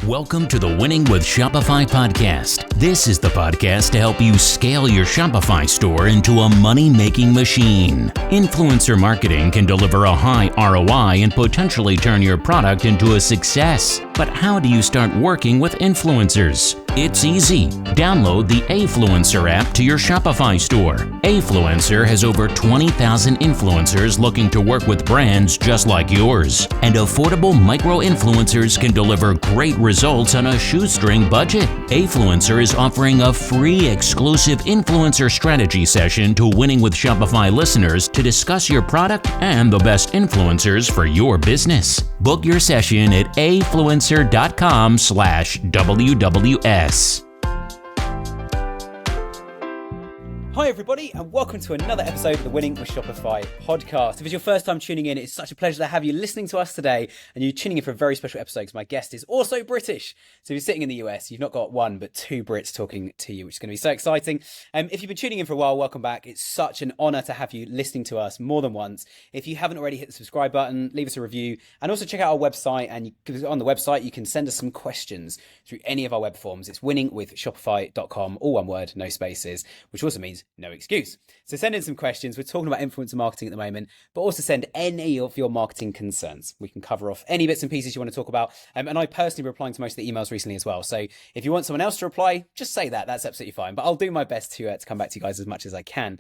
Welcome to the Winning with Shopify podcast. This is the podcast to help you scale your Shopify store into a money-making machine. Influencer marketing can deliver a high ROI and potentially turn your product into a success. But how do you start working with influencers? It's easy. Download the Affluencer app to your Shopify store. Affluencer has over 20,000 influencers looking to work with brands just like yours. And affordable micro-influencers can deliver great results on a shoestring budget. Affluencer is offering a free exclusive influencer strategy session to Winning with Shopify listeners to discuss your product and the best influencers for your business. Book your session at affluencer.com/WWS. Hi everybody, and welcome to another episode of the Winning with Shopify podcast. If it's your first time tuning in, it's such a pleasure to have you listening to us today, and you're tuning in for a very special episode because my guest is also British. So if you're sitting in the US, you've not got one but two Brits talking to you, which is going to be so exciting. If you've been tuning in for a while, welcome back. It's such an honor to have you listening to us more than once. If you haven't already, hit the subscribe button, leave us a review, and also check out our website. And on the website, you can send us some questions through any of our web forms. It's winningwithshopify.com, all one word, no spaces, which also means no excuse. So send in some questions. We're talking about influencer marketing at the moment, but also send any of your marketing concerns. We can cover off any bits and pieces you want to talk about. And I personally been replying to most of the emails recently as well. So if you want someone else to reply, just say that. That's absolutely fine. But I'll do my best to come back to you guys as much as I can.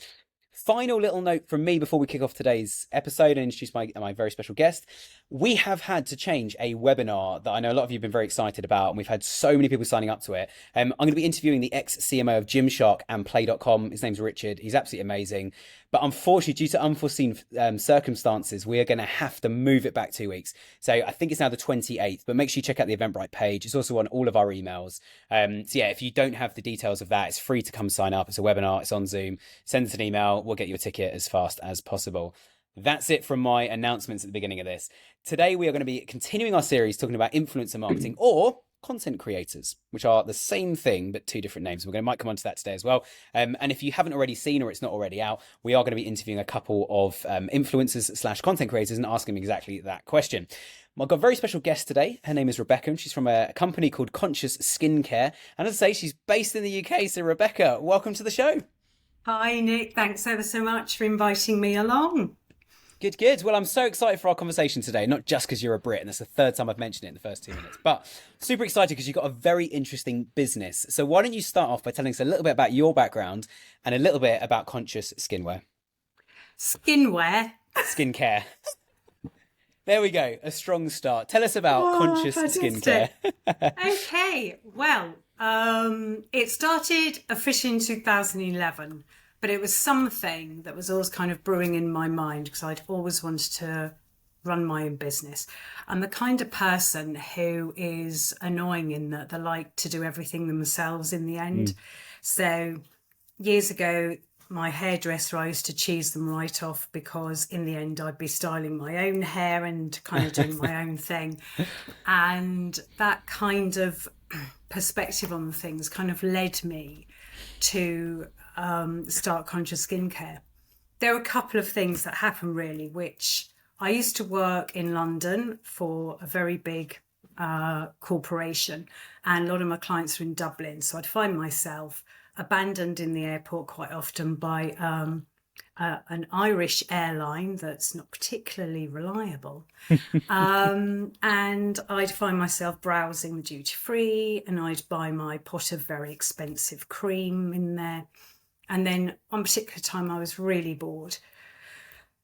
Final little note from me before we kick off today's episode and introduce my very special guest. We have had to change a webinar that I know a lot of you have been very excited about, and we've had so many people signing up to it. I'm going to be interviewing the ex-CMO of Gymshark and Play.com. His name's Richard. He's absolutely amazing. But unfortunately, due to unforeseen circumstances, we are going to have to move it back 2 weeks. So I think it's now the 28th, but make sure you check out the Eventbrite page. It's also on all of our emails. So yeah, if you don't have the details of that, it's free to come sign up. It's a webinar. It's on Zoom. Send us an email. We'll get you a ticket as fast as possible. That's it from my announcements at the beginning of this. Today, we are going to be continuing our series talking about influencer marketing or content creators, which are the same thing, but two different names. Might come on to that today as well. And if you haven't already seen or it's not already out, we are going to be interviewing a couple of influencers / content creators and asking them exactly that question. I've got a very special guest today. Her name is Rebecca, and she's from a company called Conscious Skincare. And as I say, she's based in the UK. So Rebecca, welcome to the show. Hi, Nick. Thanks ever so much for inviting me along. Good. Well, I'm so excited for our conversation today, not just because you're a Brit, and that's the third time I've mentioned it in the first 2 minutes, but super excited because you've got a very interesting business. So why don't you start off by telling us a little bit about your background and a little bit about Conscious Skincare. Skincare. There we go. A strong start. Tell us about Conscious Skincare. Okay. Well, it started officially in 2011. But it was something that was always kind of brewing in my mind because I'd always wanted to run my own business. I'm the kind of person who is annoying in that they like to do everything themselves in the end. So years ago, my hairdresser, I used to cheese them right off because in the end I'd be styling my own hair and kind of doing my own thing. And that kind of perspective on things kind of led me to start Conscious Skincare. There are a couple of things that happen really, which I used to work in London for a very big corporation, and a lot of my clients were in Dublin. So I'd find myself abandoned in the airport quite often by an Irish airline that's not particularly reliable. And I'd find myself browsing the duty free, and I'd buy my pot of very expensive cream in there. And then one particular time I was really bored.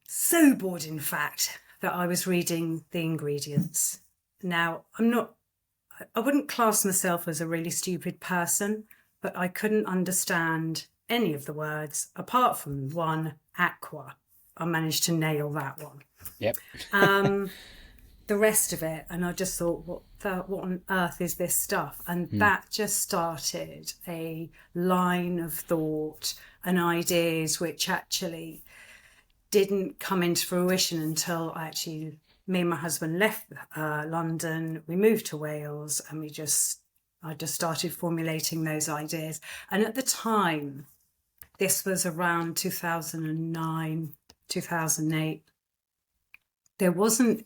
So bored, in fact, that I was reading the ingredients. Now, I wouldn't class myself as a really stupid person, but I couldn't understand any of the words apart from one, aqua. I managed to nail that one. Yep. The rest of it, and I just thought, what on earth is this stuff? And that just started a line of thought and ideas which actually didn't come into fruition until me and my husband left London. We moved to Wales, and I just started formulating those ideas. And at the time, this was around 2009, 2008, there wasn't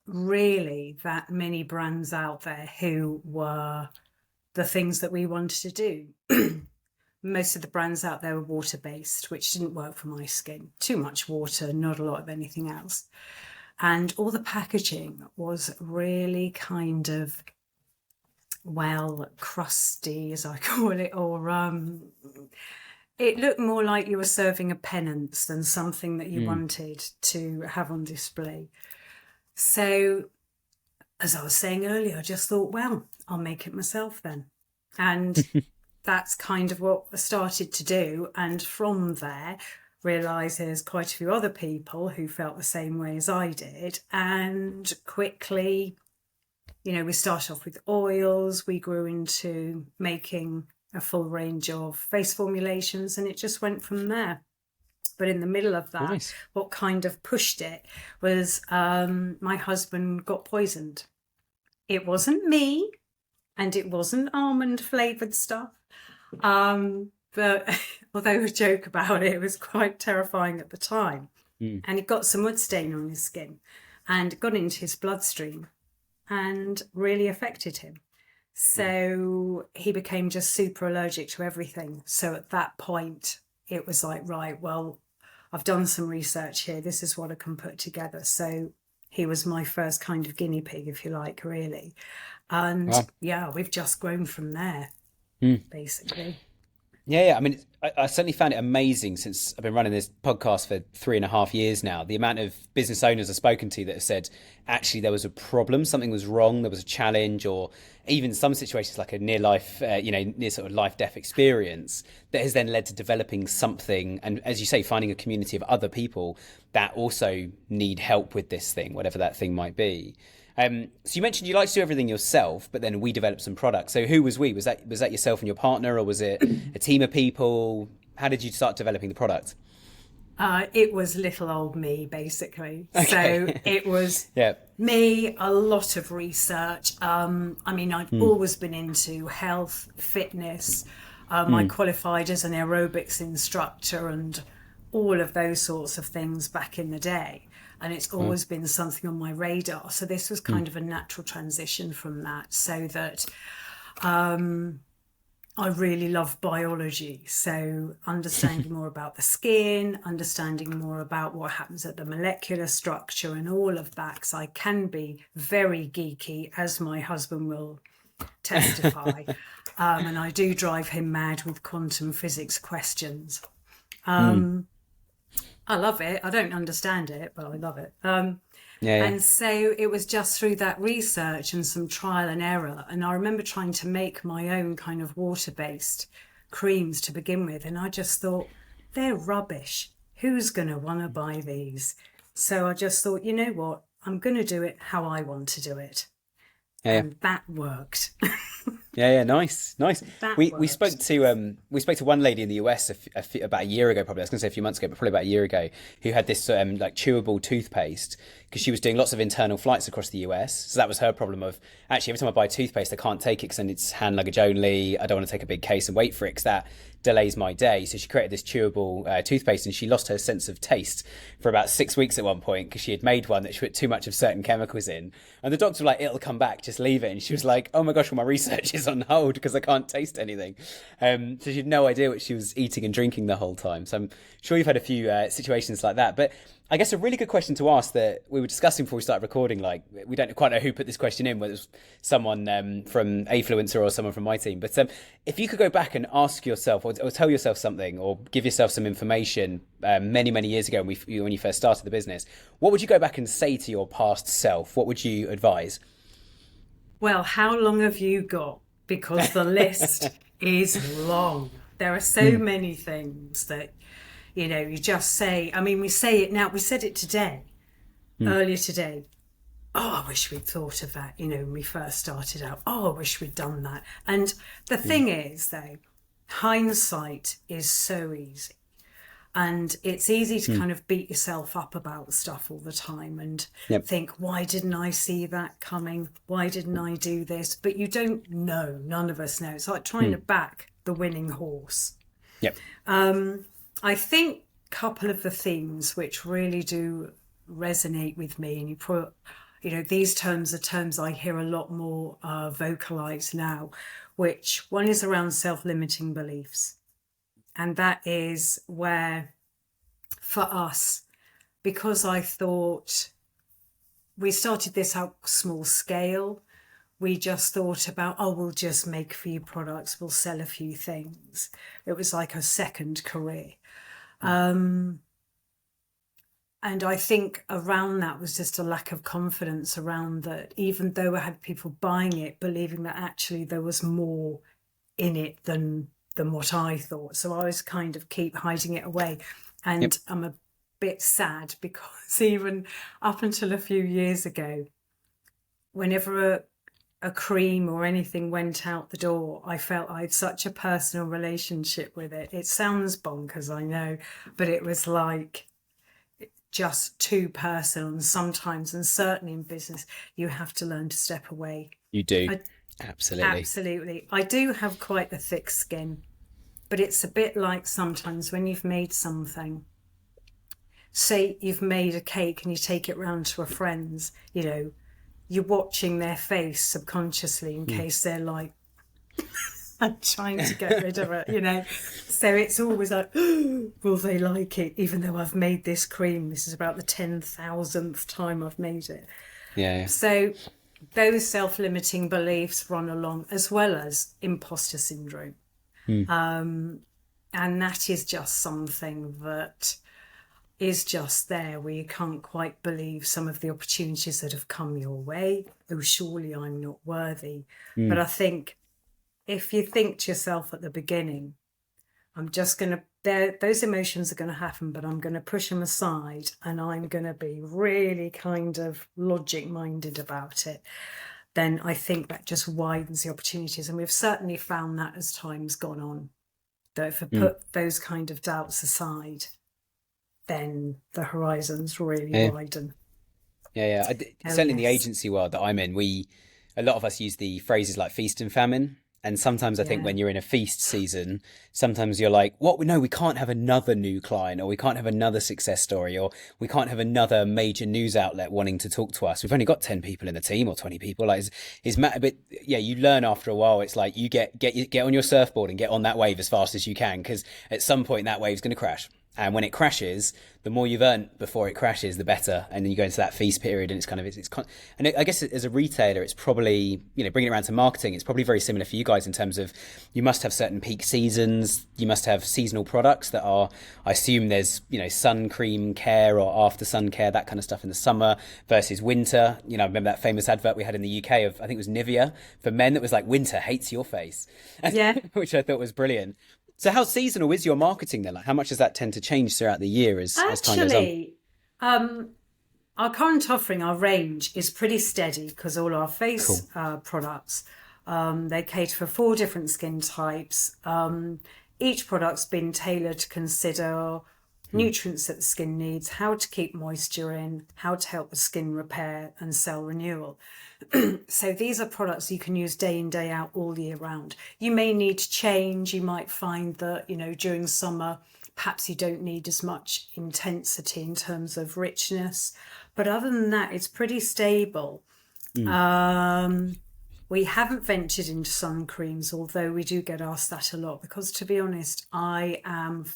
really that many brands out there who were the things that we wanted to do. Most of the brands out there were water-based, which didn't work for my skin. Too much water, not a lot of anything else. And all the packaging was really kind of, well, crusty, as I call it, or it looked more like you were serving a penance than something that you wanted to have on display. So, as I was saying earlier, I just thought, well, I'll make it myself then. And that's kind of what I started to do. And from there, realised there's quite a few other people who felt the same way as I did. And quickly, we started off with oils. We grew into making a full range of face formulations, and it just went from there. But in the middle of that, Nice. What kind of pushed it was my husband got poisoned. It wasn't me, and it wasn't almond flavoured stuff. But although we joke about it, it was quite terrifying at the time. And he got some wood stain on his skin and got into his bloodstream and really affected him. So he became just super allergic to everything. So at that point, it was like, right, well, I've done some research here. This is what I can put together. So he was my first kind of guinea pig, if you like, really. And yeah, we've just grown from there, basically. Yeah. I mean, I certainly found it amazing since I've been running this podcast for 3.5 years now. The amount of business owners I've spoken to that have said, actually, there was a problem, something was wrong, there was a challenge, or even some situations like a near sort of life death experience that has then led to developing something. And as you say, finding a community of other people that also need help with this thing, whatever that thing might be. So you mentioned you like to do everything yourself, but then we developed some products. So who was we? Was that yourself and your partner, or was it a team of people? How did you start developing the product? It was little old me, basically. Okay. So it was me, a lot of research. I've always been into health, fitness. I qualified as an aerobics instructor and all of those sorts of things back in the day. And it's always been something on my radar. So this was kind of a natural transition from that, so that I really love biology. So understanding more about the skin, understanding more about what happens at the molecular structure and all of that. Because I can be very geeky, as my husband will testify. And I do drive him mad with quantum physics questions. I love it. I don't understand it, but I love it. And so it was just through that research and some trial and error. And I remember trying to make my own kind of water-based creams to begin with. And I just thought, they're rubbish. Who's going to want to buy these? So I just thought, you know what? I'm going to do it how I want to do it. And that worked. Nice. We spoke to one lady in the US about a year ago, probably. I was going to say a few months ago, but probably about a year ago, who had this like chewable toothpaste because she was doing lots of internal flights across the US. So that was her problem of, actually, every time I buy toothpaste, I can't take it because then it's hand luggage only. I don't want to take a big case and wait for it because that delays my day. So she created this chewable toothpaste, and she lost her sense of taste for about 6 weeks at one point because she had made one that she put too much of certain chemicals in. And the doctor was like, it'll come back, just leave it. And she was like, oh my gosh, well, my research is on hold because I can't taste anything. So she had no idea what she was eating and drinking the whole time. So I'm sure you've had a few situations like that. But I guess a really good question to ask that we were discussing before we started recording, like, we don't quite know who put this question in, whether it's someone from Affluencer or someone from my team. But if you could go back and ask yourself or tell yourself something or give yourself some information many, many years ago when you first started the business, what would you go back and say to your past self? What would you advise? Well, how long have you got? Because the list is long. There are so many things that, you just say. I mean, we say it now. We said it today, earlier today. Oh, I wish we'd thought of that, when we first started out. Oh, I wish we'd done that. And the thing is, though, hindsight is so easy. And it's easy to kind of beat yourself up about stuff all the time and think, why didn't I see that coming? Why didn't I do this? But you don't know. None of us know. It's like trying to back the winning horse. Yep. I think a couple of the themes which really do resonate with me, and these terms are terms I hear a lot more vocalized now, which one is around self-limiting beliefs. And that is where, for us, because I thought we started this out small scale, we just thought about, we'll just make a few products, we'll sell a few things. It was like a second career. And I think around that was just a lack of confidence around that, even though I had people buying it, believing that actually there was more in it than what I thought. So I was kind of keep hiding it away. And I'm a bit sad because even up until a few years ago, whenever a cream or anything went out the door, I felt I had such a personal relationship with it. It sounds bonkers, I know, but it was like just too personal. And sometimes, and certainly in business, you have to learn to step away. You do. Absolutely. I do have quite a thick skin, but it's a bit like sometimes when you've made something, say you've made a cake and you take it round to a friend's, you're watching their face subconsciously in case they're like, I'm trying to get rid of it, So it's always like, will they like it? Even though I've made this cream, this is about the 10,000th time I've made it. Yeah. So those self-limiting beliefs run along, as well as imposter syndrome. And that is just something that is just there, where you can't quite believe some of the opportunities that have come your way. Oh, surely I'm not worthy. But I think if you think to yourself at the beginning, I'm just going to, those emotions are going to happen, but I'm going to push them aside and I'm going to be really kind of logic minded about it, then I think that just widens the opportunities. And we've certainly found that as time's gone on, that if I put those kind of doubts aside, then the horizons really widen. Certainly in the agency world that I'm in, a lot of us use the phrases like feast and famine. And sometimes I think when you're in a feast season, sometimes you're like, no, we can't have another new client, or we can't have another success story, or we can't have another major news outlet wanting to talk to us. We've only got 10 people in the team or 20 people. But you learn after a while. It's like you get on your surfboard and get on that wave as fast as you can, because at some point that wave's going to crash. And when it crashes, the more you've earned before it crashes, the better. And then you go into that feast period, and and I guess as a retailer, it's probably, bringing it around to marketing, it's probably very similar for you guys in terms of you must have certain peak seasons, you must have seasonal products that are, I assume there's, sun cream care or after sun care, that kind of stuff in the summer versus winter. I remember that famous advert we had in the UK of, I think it was Nivea for men, that was like, winter hates your face. Yeah. Which I thought was brilliant. So how seasonal is your marketing then? Like, how much does that tend to change throughout the year as time goes on? Our current offering, our range, is pretty steady because all our face products, they cater for 4 different skin types. Each product's been tailored to consider nutrients that the skin needs, how to keep moisture in, how to help the skin repair and cell renewal. So these are products you can use day in, day out, all year round. You may need to change. You might find that, during summer, perhaps you don't need as much intensity in terms of richness. But other than that, it's pretty stable. We haven't ventured into sun creams, although we do get asked that a lot, because to be honest, I am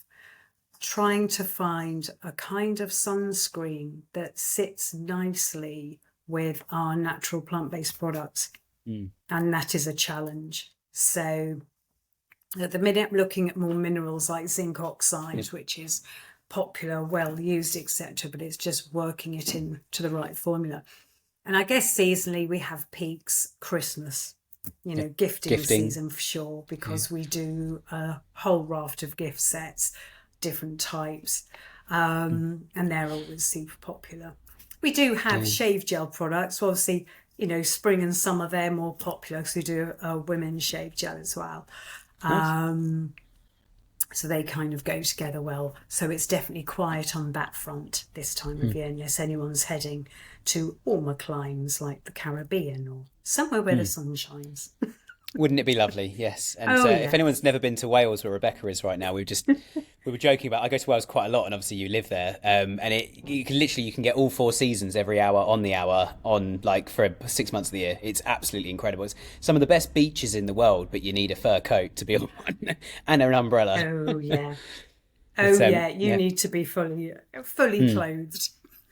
trying to find a kind of sunscreen that sits nicely with our natural plant-based products. And that is a challenge. So at the minute, I'm looking at more minerals like zinc oxide, which is popular, well used, etc., but it's just working it into the right formula. And I guess seasonally we have peaks, Christmas, gifting season for sure, because we do a whole raft of gift sets, different types, and they're always super popular. We do have shave gel products. Well, obviously, spring and summer, they're more popular because we do a women's shave gel as well. Nice. So they kind of go together well. So it's definitely quiet on that front this time of year, unless anyone's heading to warmer climes like the Caribbean or somewhere where the sun shines. Wouldn't it be lovely? Yes. And Oh, if yeah. anyone's never been to Wales, where Rebecca is right now, we were joking about. I go to Wales quite a lot, and obviously you live there. And you can get all four seasons every hour on like for 6 months of the year. It's absolutely incredible. It's some of the best beaches in the world, but you need a fur coat to be on one and an umbrella. Oh, yeah. Oh, But, yeah. You yeah. need to be fully clothed.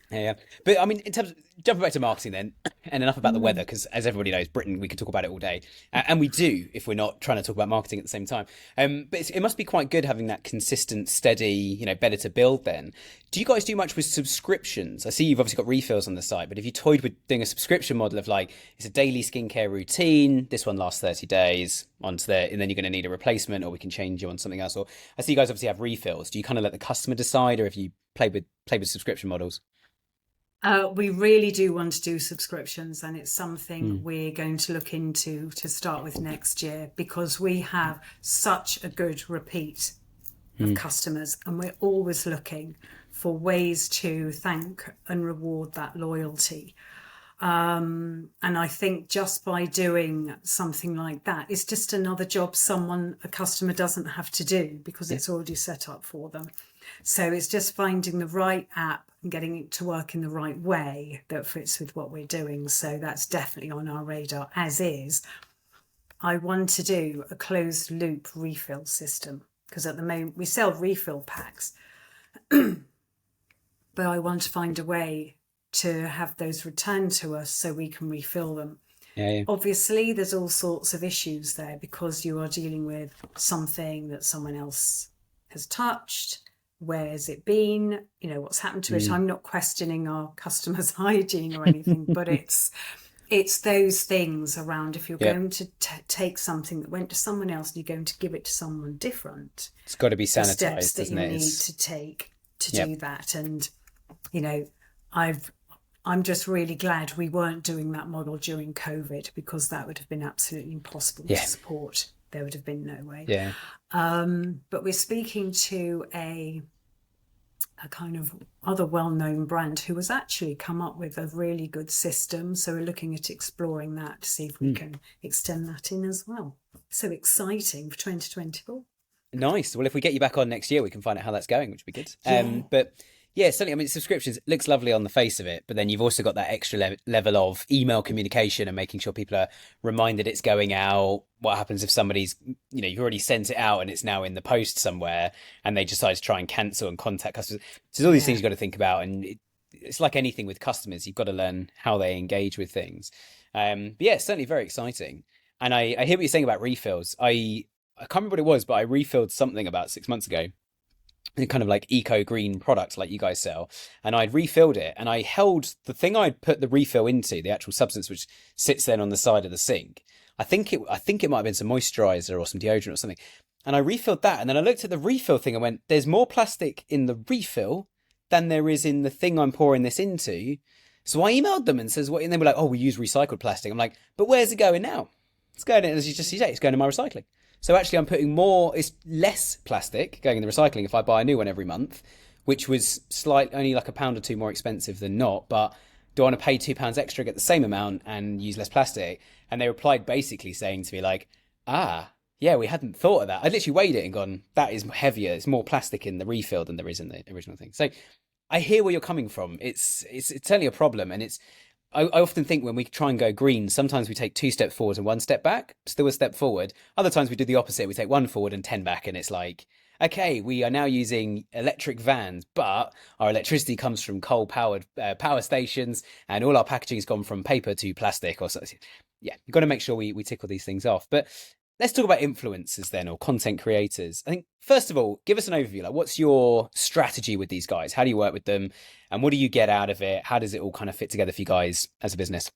Yeah. But I mean, in terms of jumping back to marketing then, and enough about the weather, because as everybody knows, Britain, we could talk about it all day. And we do if we're not trying to talk about marketing at the same time. But it must be quite good having that consistent, steady, better to build then. Do you guys do much with subscriptions? I see you've obviously got refills on the site, but have you toyed with doing a subscription model of like, it's a daily skincare routine, this one lasts 30 days, onto there, and then you're going to need a replacement, or we can change you on something else? Or I see you guys obviously have refills. Do you kind of let the customer decide, or have you played with subscription models? We really do want to do subscriptions, and it's something we're going to look into to start with next year, because we have such a good repeat of customers, and we're always looking for ways to thank and reward that loyalty. And I think just by doing something like that, it's just another job a customer doesn't have to do, because it's already set up for them. So it's just finding the right app and getting it to work in the right way that fits with what we're doing. So that's definitely on our radar, as is. I want to do a closed loop refill system, because at the moment we sell refill packs, but I want to find a way to have those returned to us so we can refill them. Yeah. Obviously, there's all sorts of issues there, because you are dealing with something that someone else has touched. Where's it been? What's happened to it? I'm not questioning our customers' hygiene or anything, but it's those things around. If you're going to take something that went to someone else and you're going to give it to someone different, It's got to be the sanitized, steps that doesn't you it? need to take to do that. And I'm just really glad we weren't doing that model during COVID, because that would have been absolutely impossible to support. There would have been no way. Yeah. But we're speaking to a kind of other well-known brand who has actually come up with a really good system. So we're looking at exploring that to see if we can extend that in as well. So exciting for 2024. Nice. Well, if we get you back on next year, we can find out how that's going, which would be good. Yeah. But yeah, certainly. I mean, subscriptions looks lovely on the face of it, but then you've also got that extra level of email communication and making sure people are reminded it's going out. What happens if somebody's, you've already sent it out and it's now in the post somewhere, and they decide to try and cancel and contact customers. So there's all these things you've got to think about, and it's like anything with customers, you've got to learn how they engage with things. But yeah, it's certainly very exciting. And I hear what you're saying about refills. I can't remember what it was, but I refilled something about 6 months ago, kind of like eco green products like you guys sell, and I'd refilled it, and I held the thing I'd put the refill into, the actual substance which sits then on the side of the sink. I think it might have been some moisturizer or some deodorant or something, and I refilled that, and then I looked at the refill thing and went, there's more plastic in the refill than there is in the thing I'm pouring this into. So I emailed them and says, what? And they were like, oh, we use recycled plastic. I'm like, but where's it going now? It's going in, as you say, it's going in my recycling. So actually I'm putting it's less plastic going in the recycling if I buy a new one every month, which was only like £1 or £2 more expensive than not. But do I want to pay £2 extra, get the same amount and use less plastic? And they replied basically saying to me like, yeah, we hadn't thought of that. I literally weighed it and gone, that is heavier. It's more plastic in the refill than there is in the original thing. So I hear where you're coming from. It's certainly a problem. And I often think when we try and go green, sometimes we take 2 steps forward and 1 step back, still a step forward. Other times we do the opposite. We take 1 forward and 10 back. And it's like, okay, we are now using electric vans, but our electricity comes from coal-powered power stations, and all our packaging has gone from paper to plastic or something. Yeah, you've got to make sure we tick all these things off. But let's talk about influencers then, or content creators. I think, first of all, give us an overview. Like, what's your strategy with these guys? How do you work with them? And what do you get out of it? How does it all kind of fit together for you guys as a business?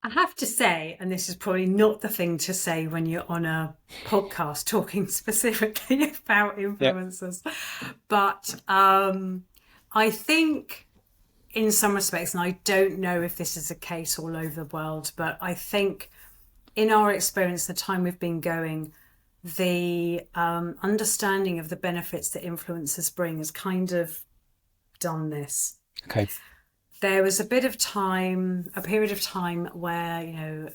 I have to say, and this is probably not the thing to say when you're on a podcast talking specifically about influencers, but I think in some respects, and I don't know if this is a case all over the world, but I think in our experience, the time we've been going, the understanding of the benefits that influencers bring has kind of done this. Okay. There was a period of time where,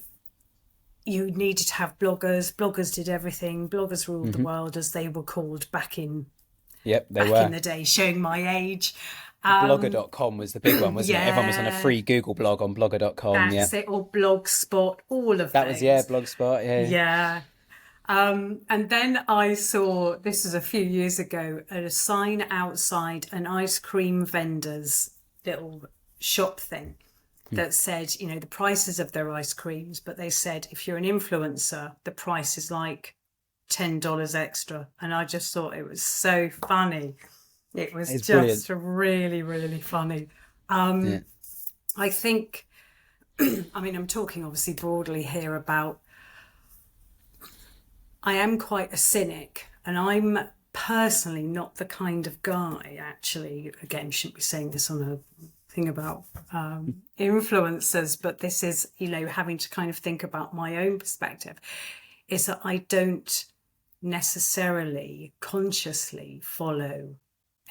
you needed to have bloggers. Bloggers did everything. Bloggers ruled the world, as they were called back in Yep, they back were. in the day, showing my age. Blogger.com was the big one, wasn't it? Everyone was on a Yeah, free Google blog on blogger.com. Yeah. that's it. Or Blogspot, all of That those. was, yeah, Blogspot. Yeah. Yeah. And then I saw, this was a few years ago, a sign outside an ice cream vendor's little shop thing that said, you know, the prices of their ice creams, but they said if you're an influencer, the price is like $10 extra. And I just thought it was so funny. It was It's just brilliant. really, really funny. Yeah. I think, I mean, I'm talking obviously broadly here about, I am quite a cynic, and I'm personally not the kind of guy, actually, again, shouldn't be saying this on a thing about influencers, but this is, you know, having to kind of think about my own perspective, is that I don't necessarily consciously follow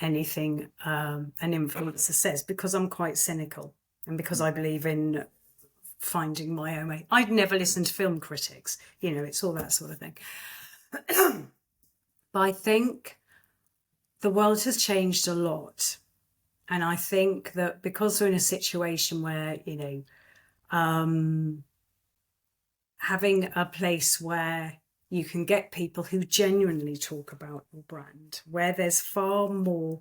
anything an influencer says, because I'm quite cynical and because I believe in finding my own way. I'd never listen to film critics, you know, it's all that sort of thing. But I think the world has changed a lot. And I think that because we're in a situation where, you know, having a place where you can get people who genuinely talk about your brand, where there's far more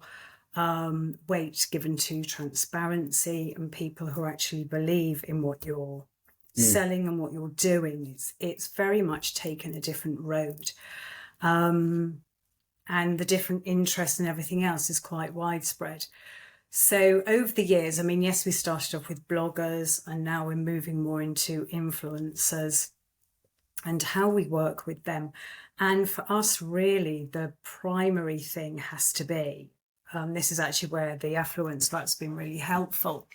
weight given to transparency and people who actually believe in what you're selling and what you're doing, it's very much taken a different road. And the different interests and everything else is quite widespread. So over the years, I mean, yes, we started off with bloggers and now we're moving more into influencers and how we work with them. And for us, really, the primary thing has to be, this is actually where the affluence that's been really helpful,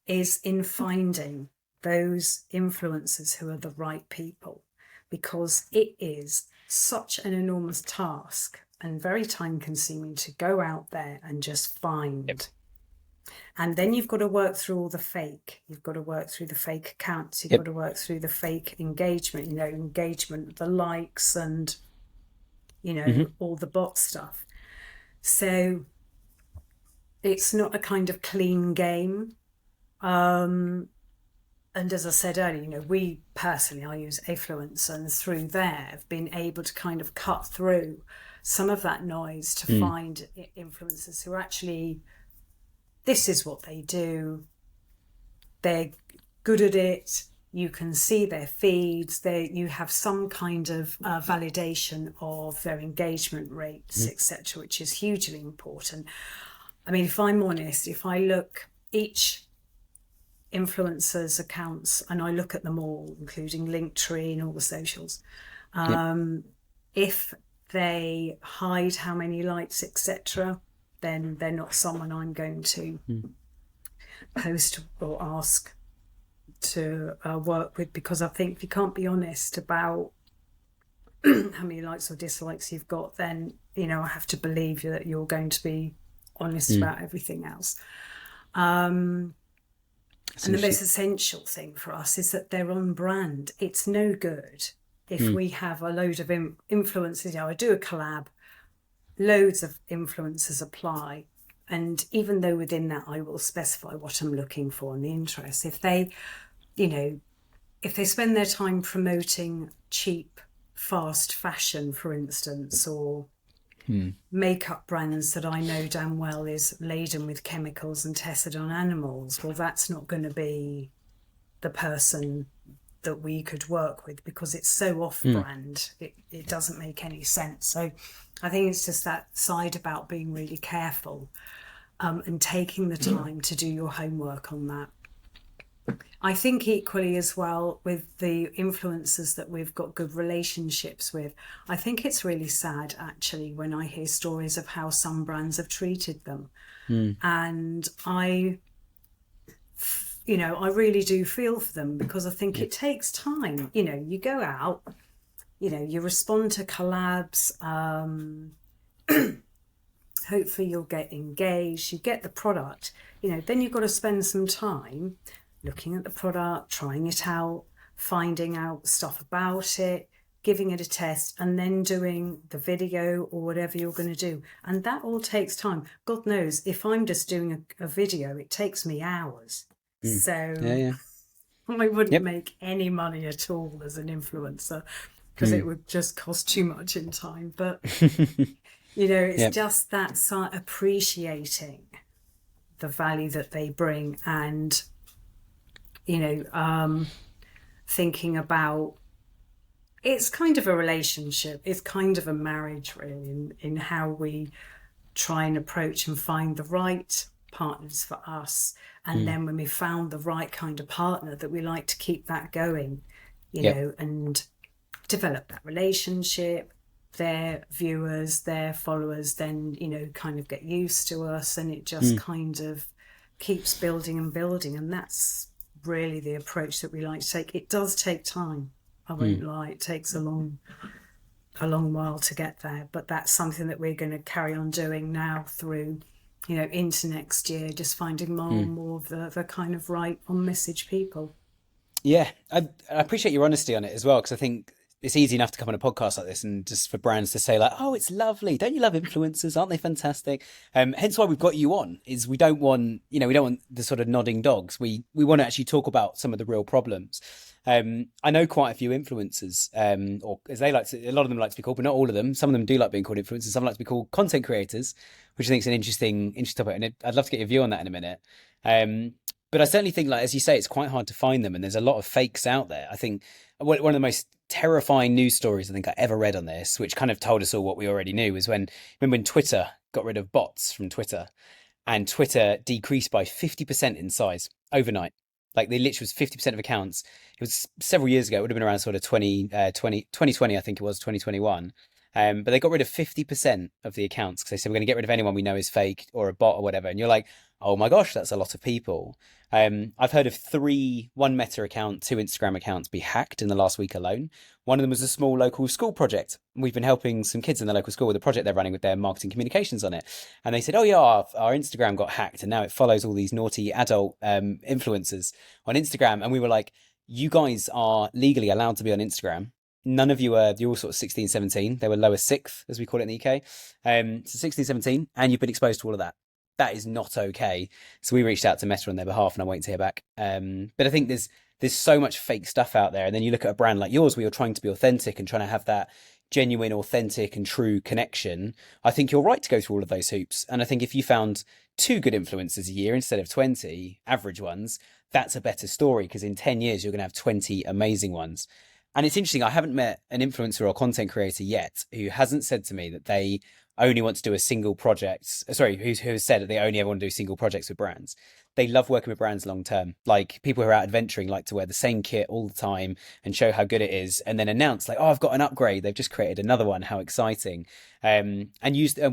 is in finding those influencers who are the right people, because it is such an enormous task and very time consuming to go out there and just find. Yep. And then you've got to work through all the fake. You've got to work through the fake accounts. You've got to work through the fake engagement, you know, engagement, the likes and, you know, all the bot stuff. So it's not a kind of clean game. And as I said earlier, you know, we personally, I use Affluence, and through there have been able to kind of cut through some of that noise to find influencers who actually, this is what they do, they're good at it, you can see their feeds, you have some kind of validation of their engagement rates, etc., which is hugely important. I mean, if I'm honest, if I look each influencers' accounts and I look at them all, including Linktree and all the socials, if they hide how many likes, etc., then they're not someone I'm going to post or ask to work with, because I think if you can't be honest about how many likes or dislikes you've got, then, you know, I have to believe that you're going to be honest about everything else. And the most essential thing for us is that they're on brand. It's no good if we have a load of influencers. You know, I do a collab, loads of influencers apply, and even though within that I will specify what I'm looking for and the interest, if they, you know, if they spend their time promoting cheap, fast fashion, for instance, or makeup brands that I know damn well is laden with chemicals and tested on animals, well, that's not going to be the person that we could work with, because it's so off-brand. It doesn't make any sense. So I think it's just that side about being really careful and taking the time to do your homework on that. I think equally as well with the influencers that we've got good relationships with, I think it's really sad actually when I hear stories of how some brands have treated them. And I really do feel for them, because I think it takes time. You know, you go out, you know, you respond to collabs, hopefully you'll get engaged, you get the product, you know, then you've got to spend some time looking at the product, trying it out, finding out stuff about it, giving it a test, and then doing the video or whatever you're going to do. And that all takes time. God knows, if I'm just doing a video, it takes me hours. So I wouldn't make any money at all as an influencer, because it would just cost too much in time. But, it's just that appreciating the value that they bring, and, thinking about, it's kind of a relationship. It's kind of a marriage, really, in how we try and approach and find the right partners for us. And then when we found the right kind of partner, that we like to keep that going, know, and develop that relationship. Their viewers, their followers then, kind of get used to us, and it just kind of keeps building and building. And that's really the approach that we like to take. It does take time. I won't lie, it takes a long while to get there, but that's something that we're going to carry on doing now through, into next year, just finding more and more of the kind of right on message people. Yeah, I appreciate your honesty on it as well, because I think it's easy enough to come on a podcast like this and just for brands to say like, oh, it's lovely. Don't you love influencers? Aren't they fantastic? Hence why we've got you on, is we don't want the sort of nodding dogs. We want to actually talk about some of the real problems. I know quite a few influencers, or as they like to, a lot of them like to be called, but not all of them. Some of them do like being called influencers. Some like to be called content creators, which I think is an interesting topic. And I'd love to get your view on that in a minute. But I certainly think, like, as you say, it's quite hard to find them. And there's a lot of fakes out there. I think one of the most terrifying news stories I think I ever read on this, which kind of told us all what we already knew, was when Twitter got rid of bots from Twitter, and Twitter decreased by 50% in size overnight. Like, they literally was 50% of accounts. It was several years ago. It would have been around sort of 2020, I think it was, 2021. But they got rid of 50% of the accounts because they said, we're going to get rid of anyone we know is fake or a bot or whatever. And you're like, oh my gosh, that's a lot of people. I've heard of one Meta account, 2 Instagram accounts be hacked in the last week alone. One of them was a small local school project. We've been helping some kids in the local school with a project they're running with their marketing communications on it. And they said, oh yeah, our Instagram got hacked, and now it follows all these naughty adult influencers on Instagram. And we were like, you guys are legally allowed to be on Instagram. None of you're all sort of 16, 17. They were lower sixth, as we call it in the UK. So 16, 17, and you've been exposed to all of that. That is not okay. So we reached out to Meta on their behalf, and I'm waiting to hear back. But I think there's so much fake stuff out there. And then you look at a brand like yours, where you're trying to be authentic and trying to have that genuine, authentic and true connection. I think you're right to go through all of those hoops. And I think if you found 2 good influencers a year instead of 20 average ones, that's a better story, because in 10 years, you're going to have 20 amazing ones. And it's interesting, I haven't met an influencer or content creator yet who hasn't said to me that they only want to do a single project. Who has said that they only ever want to do single projects with brands. They love working with brands long term. Like, people who are out adventuring like to wear the same kit all the time and show how good it is, and then announce like, oh, I've got an upgrade. They've just created another one. How exciting. And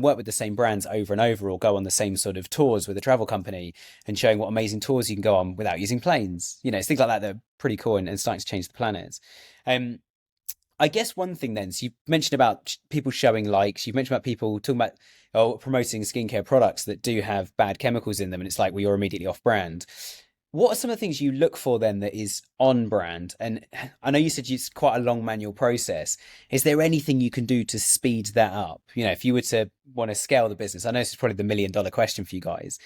work with the same brands over and over, or go on the same sort of tours with a travel company and showing what amazing tours you can go on without using planes. It's things like that that are pretty cool and starting to change the planet. I guess one thing then, so you mentioned about people showing likes, you've mentioned about people talking about promoting skincare products that do have bad chemicals in them, and it's like, well, you're immediately off brand. What are some of the things you look for then that is on brand? And I know you said it's quite a long manual process. Is there anything you can do to speed that up? If you were to want to scale the business, I know this is probably the $1 million question for you guys.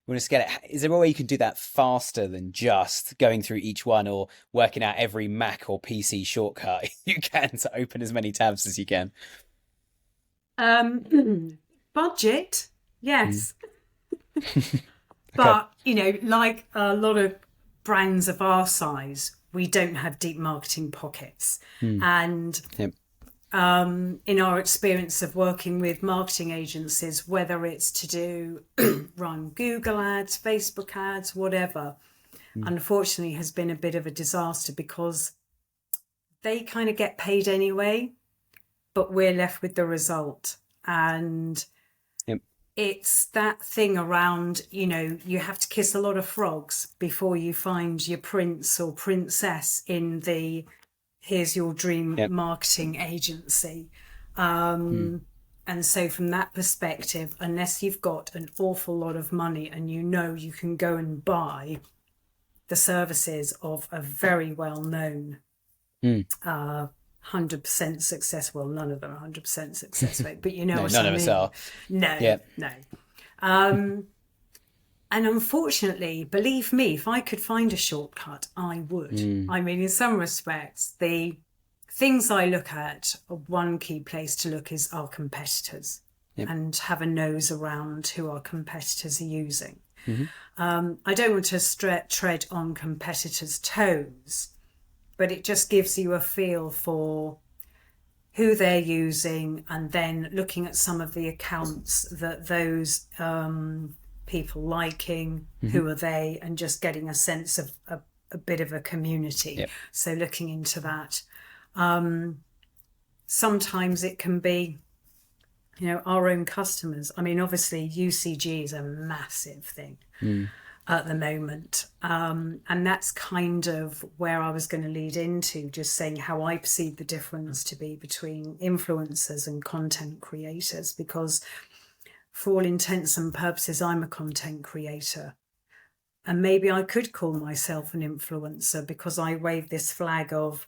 Want to scale it? Is there a way you can do that faster than just going through each one or working out every Mac or PC shortcut you can to open as many tabs as you can? Budget, yes. But, like a lot of brands of our size, we don't have deep marketing pockets. And in our experience of working with marketing agencies, whether it's to do run Google ads, Facebook ads, whatever, unfortunately has been a bit of a disaster, because they kind of get paid anyway, but we're left with the result. And it's that thing around, you have to kiss a lot of frogs before you find your prince or princess in the here's your dream marketing agency. And so from that perspective, unless you've got an awful lot of money and you can go and buy the services of a very well-known Mm. 100% success. Well, none of them are 100% success rate, but you know No, what none I of us mean. are. No, Yeah. no. And unfortunately, believe me, if I could find a shortcut, I would. I mean, in some respects, the things I look at, one key place to look is our competitors, and have a nose around who our competitors are using. I don't want to tread on competitors' toes, but it just gives you a feel for who they're using, and then looking at some of the accounts that those people liking, who are they, and just getting a sense of a bit of a community. So looking into that. Sometimes it can be, our own customers. I mean, obviously UCG is a massive thing at the moment. And that's kind of where I was going to lead into, just saying how I perceive the difference to be between influencers and content creators, because for all intents and purposes, I'm a content creator. And maybe I could call myself an influencer because I wave this flag of,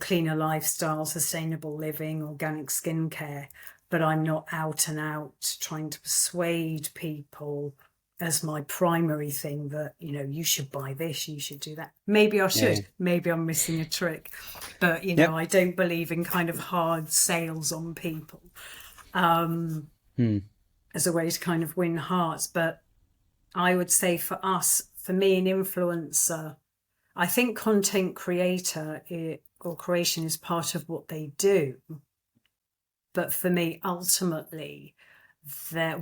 cleaner lifestyle, sustainable living, organic skincare, but I'm not out and out trying to persuade people as my primary thing that, you should buy this, you should do that. Maybe I should. Maybe I'm missing a trick. But, I don't believe in kind of hard sales on people as a way to kind of win hearts. But I would say for me, an influencer, I think content creator or creation is part of what they do. But for me, ultimately,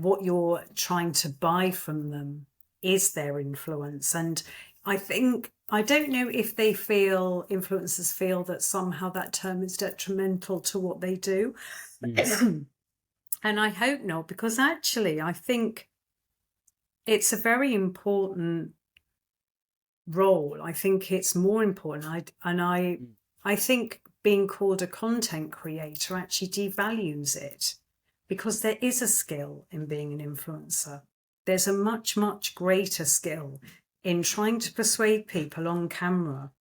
what you're trying to buy from them is their influence. And I don't know if influencers feel that somehow that term is detrimental to what they do. And I hope not, because actually I think it's a very important role. I think it's more important. I think being called a content creator actually devalues it, because there is a skill in being an influencer. There's a much, much greater skill in trying to persuade people on camera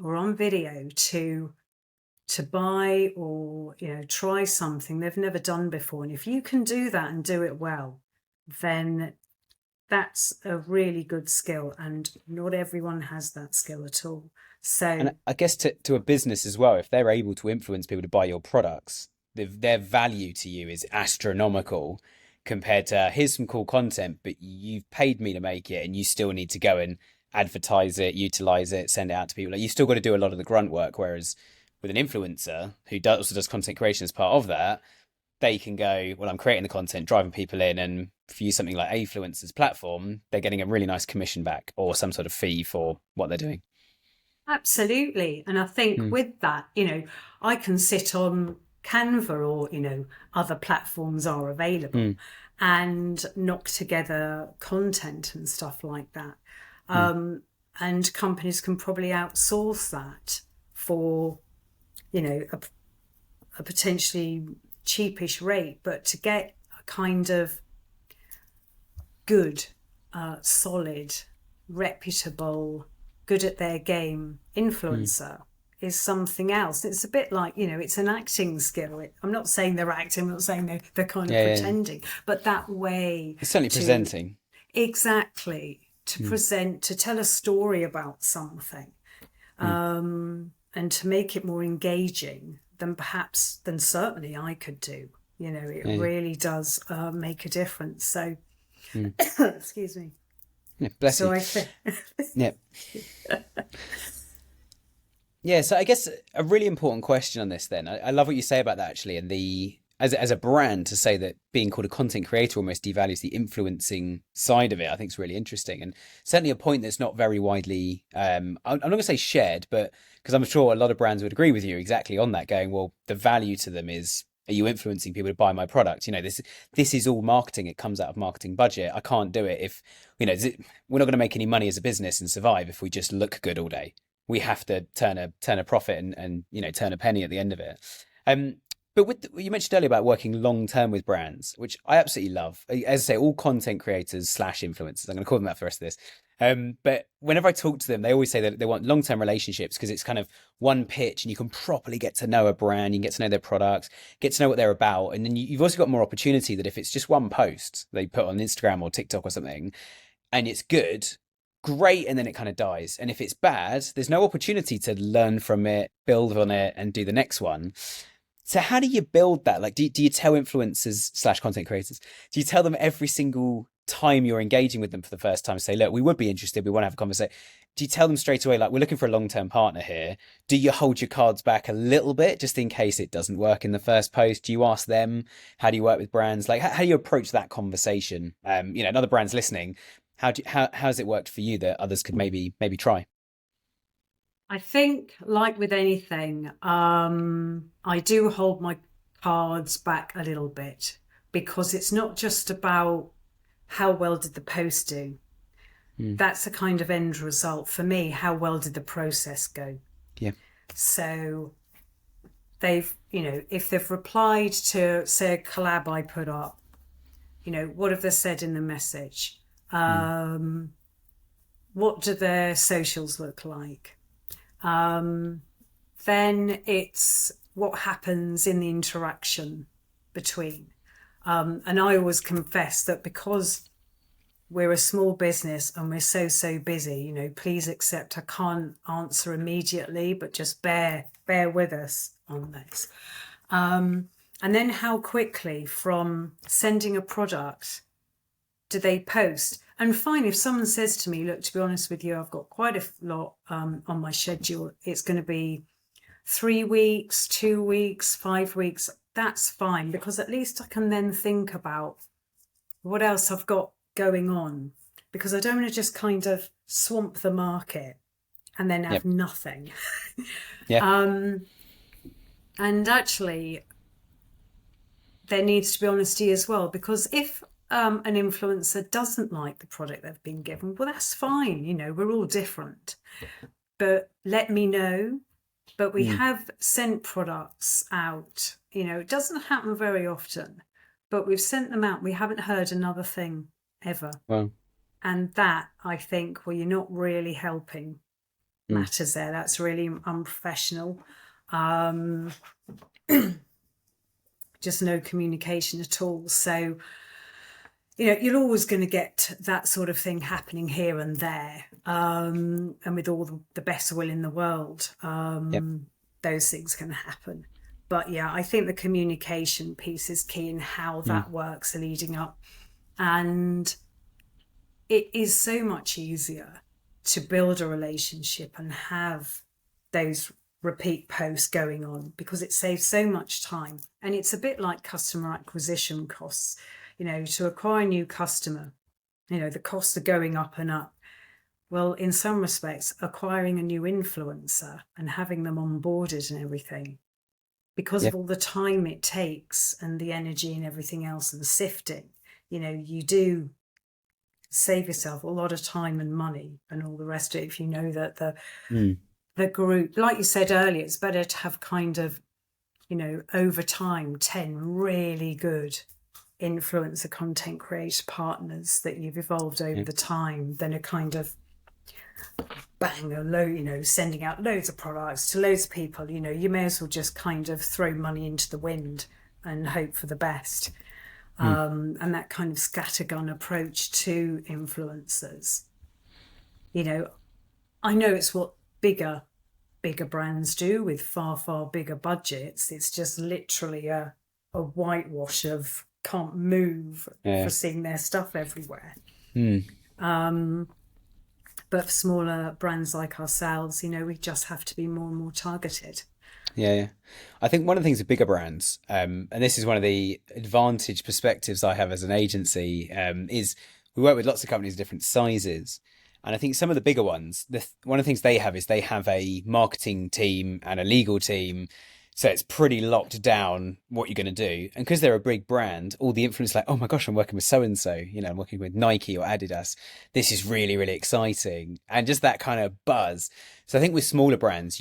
or on video to buy or, try something they've never done before. And if you can do that and do it well, then that's a really good skill. And not everyone has that skill at all. So, And I guess to a business as well, if they're able to influence people to buy your products, their value to you is astronomical compared to, here's some cool content, but you've paid me to make it and you still need to go and advertise it, utilize it, send it out to people. Like, you still got to do a lot of the grunt work. Whereas with an influencer who also does content creation as part of that, they can go, well, I'm creating the content, driving people in, and if you use something like Afluencer's platform, they're getting a really nice commission back or some sort of fee for what they're doing. Absolutely. And I think with that, I can sit on Canva or, other platforms are available and knock together content and stuff like that. And companies can probably outsource that for, a potentially cheapish rate, but to get a kind of good, solid, reputable, good at their game influencer is something else. It's a bit like, it's an acting skill. I'm not saying they're acting, I'm not saying they're kind of pretending, but that way. It's certainly presenting. Exactly. To present, to tell a story about something, and to make it more engaging than certainly I could do. It really does make a difference. So, excuse me. Yeah, bless you. I think. Yeah, so I guess a really important question on this then. I love what you say about that, actually, and as a brand, to say that being called a content creator almost devalues the influencing side of it, I think is really interesting, and certainly a point that's not very widely, I'm not going to say shared, but because I'm sure a lot of brands would agree with you exactly on that, going, well, the value to them is, are you influencing people to buy my product? This is all marketing. It comes out of marketing budget. I can't do it if, we're not going to make any money as a business and survive if we just look good all day. We have to turn a profit and turn a penny at the end of it. But you mentioned earlier about working long term with brands, which I absolutely love. As I say, all content creators / influencers, I'm going to call them that for the rest of this, But whenever I talk to them, they always say that they want long-term relationships because it's kind of one pitch and you can properly get to know a brand, you can get to know their products, get to know what they're about. And then you've also got more opportunity that if it's just one post they put on Instagram or TikTok or something and it's good, great, and then it kind of dies. And if it's bad, there's no opportunity to learn from it, build on it, and do the next one. So how do you build that? Like, do you tell influencers / content creators, do you tell them every single time you're engaging with them for the first time, say, look, we would be interested, we want to have a conversation? Do you tell them straight away, like, we're looking for a long-term partner here? Do you hold your cards back a little bit just in case it doesn't work in the first post? Do you ask them, how do you work with brands? Like, how do you approach that conversation? Another brand's listening. How has it worked for you that others could maybe try? I think, like with anything, I do hold my cards back a little bit because it's not just about how well did the post do. That's a kind of end result for me. How well did the process go? Yeah. So they've, if they've replied to, say, a collab I put up, what have they said in the message? What do their socials look like? Then it's what happens in the interaction between. And I always confess that because we're a small business and we're so busy, please accept I can't answer immediately, but just bear with us on this. And then how quickly from sending a product do they post? And fine, if someone says to me, look, to be honest with you, I've got quite a lot on my schedule. It's going to be 3 weeks, 2 weeks, 5 weeks. That's fine, because at least I can then think about what else I've got going on, because I don't want to just kind of swamp the market and then have nothing. And actually, there needs to be honesty as well, because if an influencer doesn't like the product they've been given, well, that's fine. We're all different, but let me know. But we have sent products out, it doesn't happen very often, but we've sent them out. We haven't heard another thing ever. Wow. And that, I think, you're not really helping matters there. That's really unprofessional. Just no communication at all. So, you're always going to get that sort of thing happening here and there. And with all the best will in the world, those things can happen. But yeah, I think the communication piece is key in how that works leading up. And it is so much easier to build a relationship and have those repeat posts going on, because it saves so much time. And it's a bit like customer acquisition costs. To acquire a new customer, the costs are going up and up. Well, in some respects, acquiring a new influencer and having them onboarded and everything, because of all the time it takes and the energy and everything else and the sifting, you do save yourself a lot of time and money and all the rest of it if you know that the group, like you said earlier, it's better to have kind of, over time, 10 really good influencer content creator partners that you've evolved over the time than a kind of bang a load, sending out loads of products to loads of people. You may as well just kind of throw money into the wind and hope for the best. And that kind of scattergun approach to influencers. I know it's what bigger brands do with far bigger budgets. It's just literally a whitewash of can't move for seeing their stuff everywhere. But for smaller brands like ourselves, we just have to be more and more targeted. Yeah. I think one of the things with bigger brands, and this is one of the advantage perspectives I have as an agency, is we work with lots of companies of different sizes. And I think some of the bigger ones, one of the things they have is they have a marketing team and a legal team. So it's pretty locked down what you're going to do. And because they're a big brand, all the influencers like, oh my gosh, I'm working with so-and-so, I'm working with Nike or Adidas. This is really, really exciting. And just that kind of buzz. So I think with smaller brands,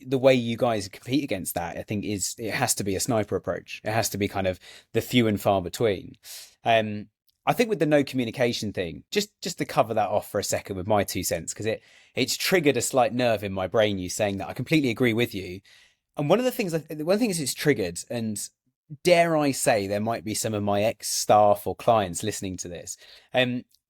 the way you guys compete against that, I think it has to be a sniper approach. It has to be kind of the few and far between. I I think with the no communication thing, just to cover that off for a second with my 2 cents, because it's triggered a slight nerve in my brain, you saying that. I completely agree with you. And one of the things it's triggered, and dare I say, there might be some of my ex-staff or clients listening to this.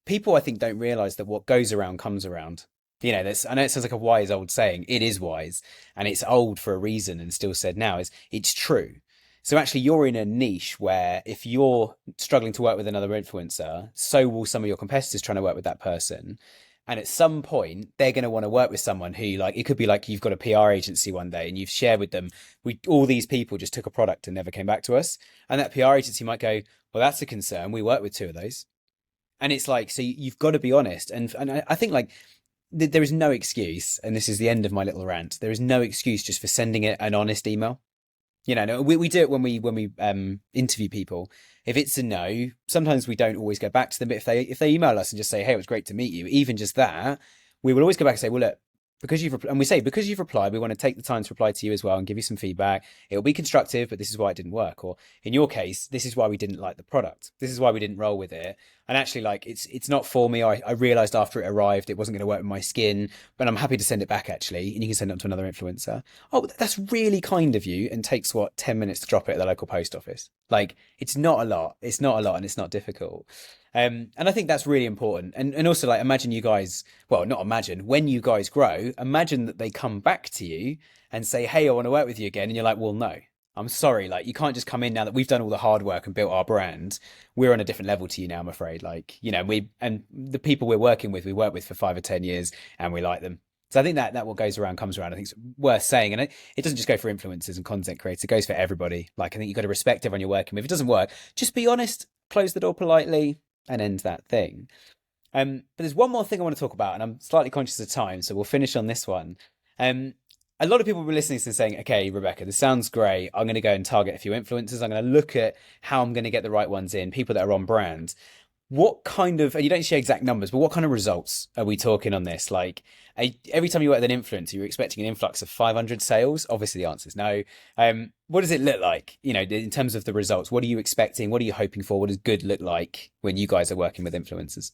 People, I think, don't realize that what goes around comes around. You know, I know it sounds like a wise old saying. It is wise, and it's old for a reason and still said now. It's true. So actually, you're in a niche where if you're struggling to work with another influencer, so will some of your competitors trying to work with that person. And at some point, they're going to want to work with someone who, like, it could be like you've got a PR agency one day and you've shared with them, all these people just took a product and never came back to us. And that PR agency might go, well, that's a concern. We work with 2 of those. And it's like, so you've got to be honest. And I think, like, there is no excuse, and this is the end of my little rant, there is no excuse just for sending an honest email. You know, we do it when we interview people. If it's a no, sometimes we don't always go back to them. But if they email us and just say, hey, it was great to meet you, even just that, we will always go back and say, well, look, because you've replied, we want to take the time to reply to you as well and give you some feedback. It'll be constructive, but this is why it didn't work. Or in your case, this is why we didn't like the product. This is why we didn't roll with it. And actually, like, it's not for me. I realized after it arrived, it wasn't going to work with my skin, but I'm happy to send it back actually. And you can send it to another influencer. Oh, that's really kind of you, and takes 10 minutes to drop it at the local post office. Like, it's not a lot. It's not a lot, and it's not difficult. And I think that's really important. And also, like, imagine you guys, well, not imagine, when you guys grow, imagine that they come back to you and say, hey, I want to work with you again. And you're like, well, no, I'm sorry. Like, you can't just come in now that we've done all the hard work and built our brand. We're on a different level to you now, I'm afraid. Like, you know, and the people we're working with, we work with for 5 or 10 years and we like them. So I think that what goes around comes around. I think it's worth saying. And it doesn't just go for influencers and content creators. It goes for everybody. Like, I think you've got to respect everyone you're working with. If it doesn't work, just be honest, close the door politely, and end that thing. But there's one more thing I want to talk about, and I'm slightly conscious of time, so we'll finish on this one. A lot of people will be listening to this saying, okay, Rebecca, this sounds great. I'm going to go and target a few influencers. I'm going to look at how I'm going to get the right ones in, people that are on brand. What kind of, and you don't share exact numbers, but what kind of results are we talking on this? Like, every time you work with an influencer, you're expecting an influx of 500 sales. Obviously, the answer is no. What does it look like? You know, in terms of the results, what are you expecting? What are you hoping for? What does good look like when you guys are working with influencers?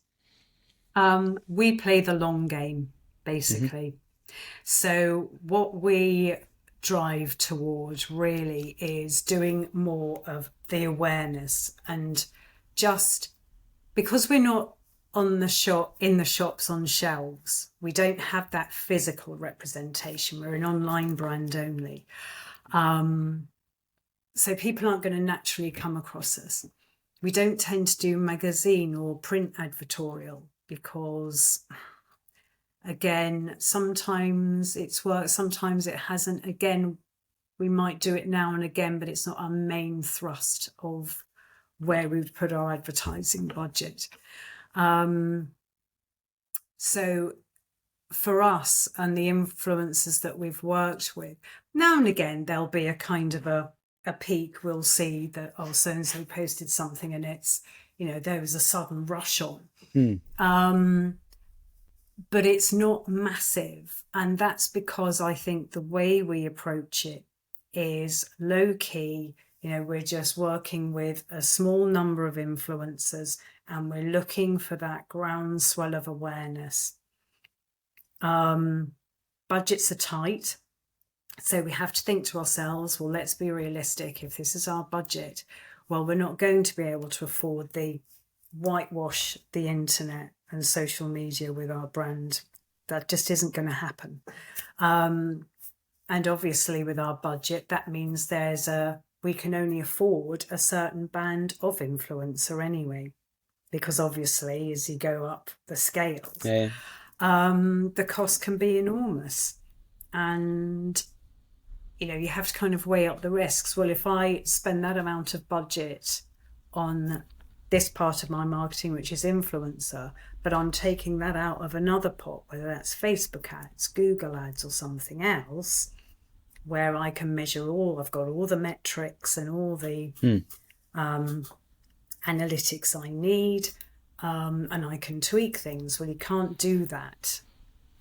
We play the long game, basically. Mm-hmm. So what we drive towards really is doing more of the awareness, and just because we're not in the shops on shelves, we don't have that physical representation. We're an online brand only. So people aren't going to naturally come across us. We don't tend to do magazine or print advertorial because, again, sometimes it's worked, sometimes it hasn't. Again, we might do it now and again, but it's not our main thrust of where we would put our advertising budget. So for us and the influencers that we've worked with, now and again, there'll be a kind of a peak. We'll see that, oh, so-and-so posted something and it's, you know, there was a sudden rush on. But it's not massive. And that's because I think the way we approach it is low key. You know, we're just working with a small number of influencers and we're looking for that groundswell of awareness. Budgets are tight. So we have to think to ourselves, well, let's be realistic. If this is our budget, well, we're not going to be able to afford the whitewash the internet and social media with our brand. That just isn't going to happen. And obviously with our budget, that means we can only afford a certain band of influencer anyway, because obviously as you go up the scales, the cost can be enormous. And, you know, you have to kind of weigh up the risks. Well, if I spend that amount of budget on this part of my marketing, which is influencer, but I'm taking that out of another pot, whether that's Facebook ads, Google ads or something else, where I can measure I've got all the metrics and all the analytics I need, and I can tweak things. Well, you can't do that.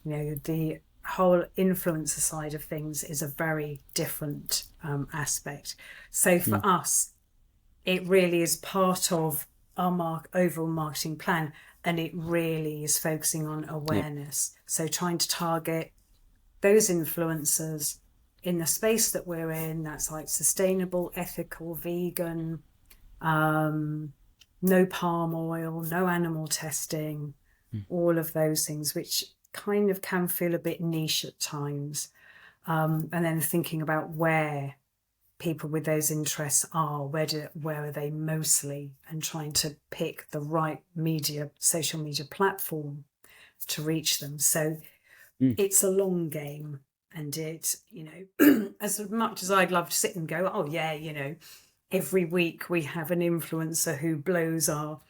You know, the whole influencer side of things is a very different aspect. So for us, it really is part of our overall marketing plan, and it really is focusing on awareness. So trying to target those influencers in the space that we're in, that's like sustainable, ethical, vegan, no palm oil, no animal testing, all of those things, which kind of can feel a bit niche at times. And then thinking about where people with those interests are, where are they mostly, and trying to pick the right social media platform to reach them. So it's a long game, and it, as much as I'd love to sit and go, oh yeah, every week we have an influencer who blows our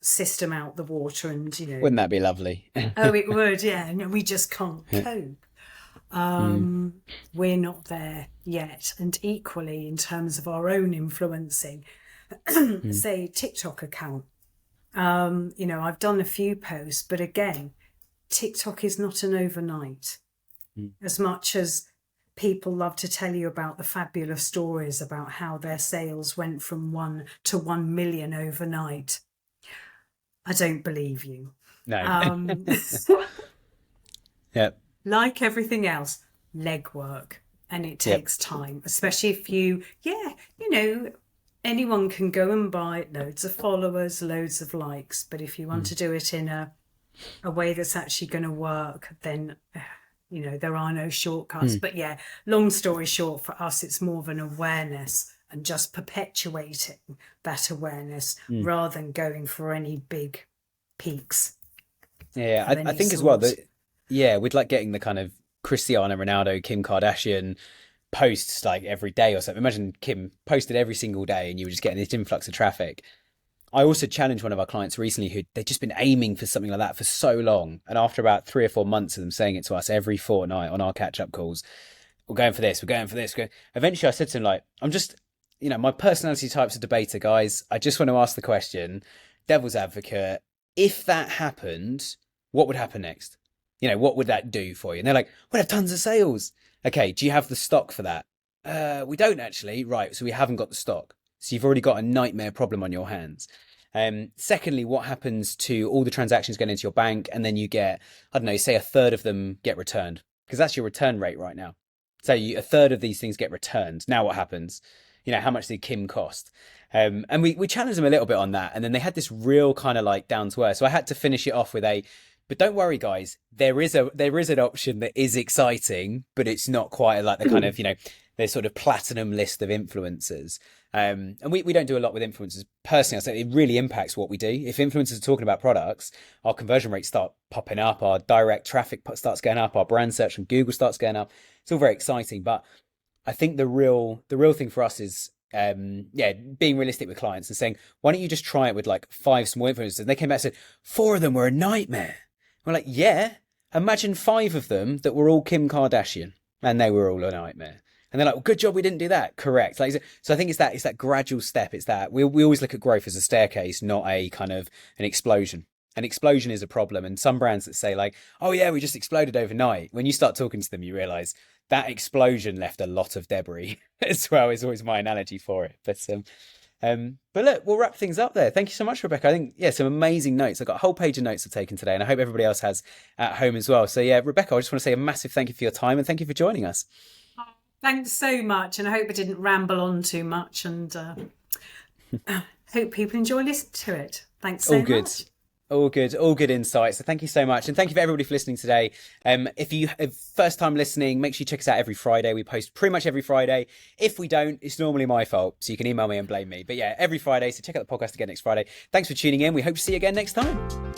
system out the water, and wouldn't that be lovely? Oh, it would, yeah. No, we just can't cope. We're not there yet. And equally, in terms of our own influencing, say TikTok account, I've done a few posts, but again, TikTok is not an overnight. As much as people love to tell you about the fabulous stories about how their sales went from 1 to 1 million overnight, I don't believe you. No. Yep. Like everything else, legwork, and it takes time, especially if anyone can go and buy loads of followers, loads of likes, but if you want to do it in a way that's actually going to work, then there are no shortcuts. But yeah, long story short, for us, it's more of an awareness and just perpetuating that awareness rather than going for any big peaks. Yeah, I think as well that, with like getting the kind of Cristiano Ronaldo, Kim Kardashian posts like every day or something. Imagine Kim posted every single day and you were just getting this influx of traffic. I also challenged one of our clients recently who they'd just been aiming for something like that for so long. And after about 3 or 4 months of them saying it to us every fortnight on our catch-up calls, we're going for this. Eventually I said to him, like, I'm just, my personality type's a debater, guys. I just want to ask the question, devil's advocate, if that happened, what would happen next? What would that do for you? And they're like, we'd have tons of sales. Okay, do you have the stock for that? We don't actually. Right, so we haven't got the stock. So you've already got a nightmare problem on your hands. Secondly, what happens to all the transactions going into your bank and then you get, I don't know, say a third of them get returned? Because that's your return rate right now. So a third of these things get returned. Now what happens? How much did Kim cost? And we challenged them a little bit on that. And then they had this real kind of like down to earth. So I had to finish it off with but don't worry, guys, there is an option that is exciting, but it's not quite like the kind of, the sort of platinum list of influencers. And we don't do a lot with influencers. Personally, I say it really impacts what we do. If influencers are talking about products, our conversion rates start popping up, our direct traffic starts going up, our brand search from Google starts going up. It's all very exciting. But I think the real thing for us is, being realistic with clients and saying, why don't you just try it with like 5 small influencers? And they came back and said, 4 of them were a nightmare. We're like, yeah, imagine 5 of them that were all Kim Kardashian and they were all a nightmare. And they're like, well, good job we didn't do that. Correct. So I think it's that gradual step. It's that we always look at growth as a staircase, not a kind of an explosion. An explosion is a problem. And some brands that say like, oh yeah, we just exploded overnight. When you start talking to them, you realize that explosion left a lot of debris as well, is always my analogy for it. But look, we'll wrap things up there. Thank you so much, Rebecca. I think, some amazing notes. I've got a whole page of notes I've taken today, and I hope everybody else has at home as well. So Rebecca, I just want to say a massive thank you for your time and thank you for joining us. Thanks so much. And I hope I didn't ramble on too much, and hope people enjoy listening to it. Thanks so much. All good insights. So thank you so much. And thank you for everybody for listening today. If you have first time listening, make sure you check us out every Friday. We post pretty much every Friday. If we don't, it's normally my fault. So you can email me and blame me. But every Friday. So check out the podcast again next Friday. Thanks for tuning in. We hope to see you again next time.